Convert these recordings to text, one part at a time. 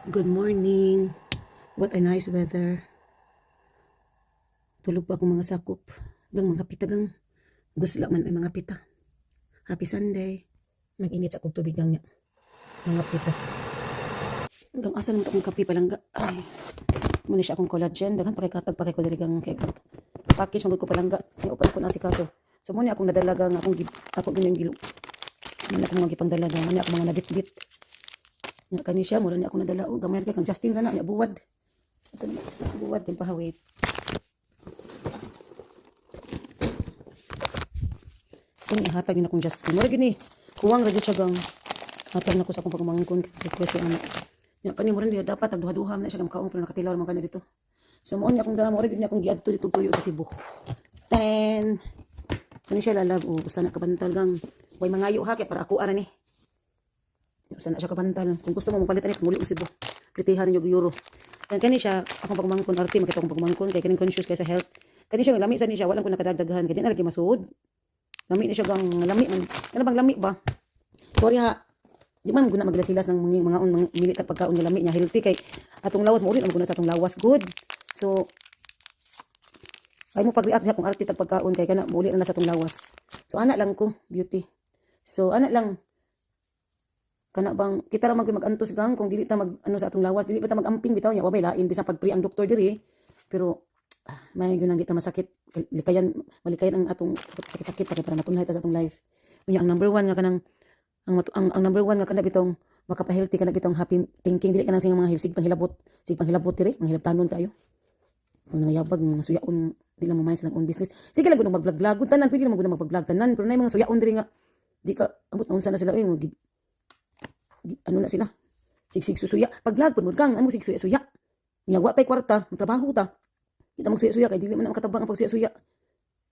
Good morning. What a nice weather. Tulog pa akong mga sakop. Gang mga pita gang. Gusla man ay mga pita. Happy Sunday. Mag-init sa akong tubig gang niya. Mga pita. Gang asan mo akong kape palangga. Ay. Muna siya akong collagen. Dagan pakikatag ko diri gang kay package magud ko palangga. Iupan ko na si kaso. So muna akong nadalagang ako ganyang gilo. Muna akong mga gipangdalaga. Muna akong mga nabit-bit. Nya kani siya mura ni ako nadala og gamay kay kang Justin kana nya buwad. Asa na buwad kay pahawit. Kani hatag ni akong Justin. Mura gini. Kuwang ra gyud siya gang hatag nako sa akong pagmangkon request ana. Nya kani mura diha dapat agduha-duha na siya makaong pero nakatilaw man kana dito. So mo ni akong dala mura gyud ni akong giadto dito tuyo sa Cebu. Ten. Kani siya lalab o usa na kabantal gang. Way mangayo ha kay para ako ara ni. Sana siya kabantal. Kung gusto mo mapalitan ni muli ang Cebu. Pritihan niyo euro. Yan kani siya akong pagmangkon arte makita akong pagmangkon kay kaning conscious kay sa health. Kani siya lami sa ni siya wala ko nakadagdaghan kay di na lagi masuod. Lami ni siya gang lami man. Ano bang lami ba? Sorry ha. Di man guna maglasilas ng mga mili tag pagkaon nga lami niya healthy kay atong lawas mo rin ang guna sa atong lawas good. So ay mo pag-react niya kung arte tag pagkaon kay kana muli na sa atong lawas. So ana lang ko beauty. So ana lang kana bang kita ra man mag-antos gang kung dili ta mag ano sa atong lawas dili pa ta mag-amping bitaw nya wabay lain bisan pagpri ang doktor diri pero may gyud kita masakit likayan malikayan ang atong sakit-sakit para matunhay ta sa atong life unya ang number 1 nga kanang ang number 1 nga kana bitong makapahealthy kana bitong happy thinking dili kana sing mga sig panghilabot diri manghilabtanon kayo mga yabag mga suyaon dili mo mind silang own business sige lang gud mag-vlog tanan pwede naman gud mag-vlog tanan pero nay mga suyaon diri nga di ka ambot unsa na sila ano na sila sigsig susuya pag vlog pud kang ano sigsuya-suya nya wa tay kwarta trabaho ta kita magsuya-suya kay dili man makatabang ang pagsuya-suya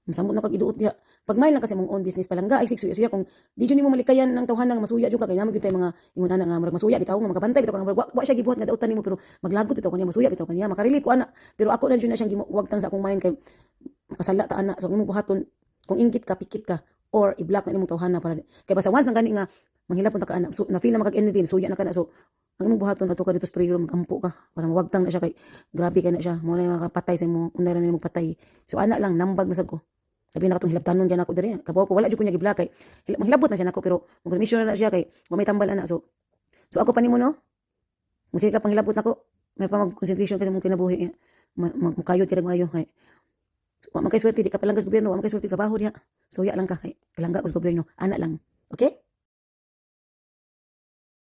samot na kag iduot diha pag may lang kasi mong own business palangga ay sigsuya-suya kung di jud nimo malikayan ng tawhanang masuya jud ka kay naman gyud tay mga ingon ana nga murag masuya bitaw nga makabantay bitaw nga wa siya gibuhat nga dautan nimo pero maglagot bitaw kaniya masuya bitaw kaniya makarelate ko ana pero ako na jud na siyang giwagtang sa akong mind kay makasala ta ana so imong buhaton kung ingkit ka pikit ka or i-block na imong tawhana para kay basta once ang gani nga manghilap punta ka ana so na feel na makag-anything suya na kana so ang imong buhaton ato ka dito sa prayer magampo ka para mawagtang na siya kay grabe kay na siya mo na makapatay sa imong unay ra nimo patay so ana lang nambag masag ko sabi na katong hilabtanon gyud ako diri kabaw ko wala jud ko niya gi-block kay mahilabot na siya nako pero mag-mission na siya kay may tambal ana so ako pa nimo no musika ka panghilabot nako may pa mag-concentration kasi mong kinabuhi magkayod kay maayo kay wa man kay swerte di ka palanggas gobyerno wa man kay swerte trabaho diha so ya lang ka kay palangga us gobyerno ana lang okay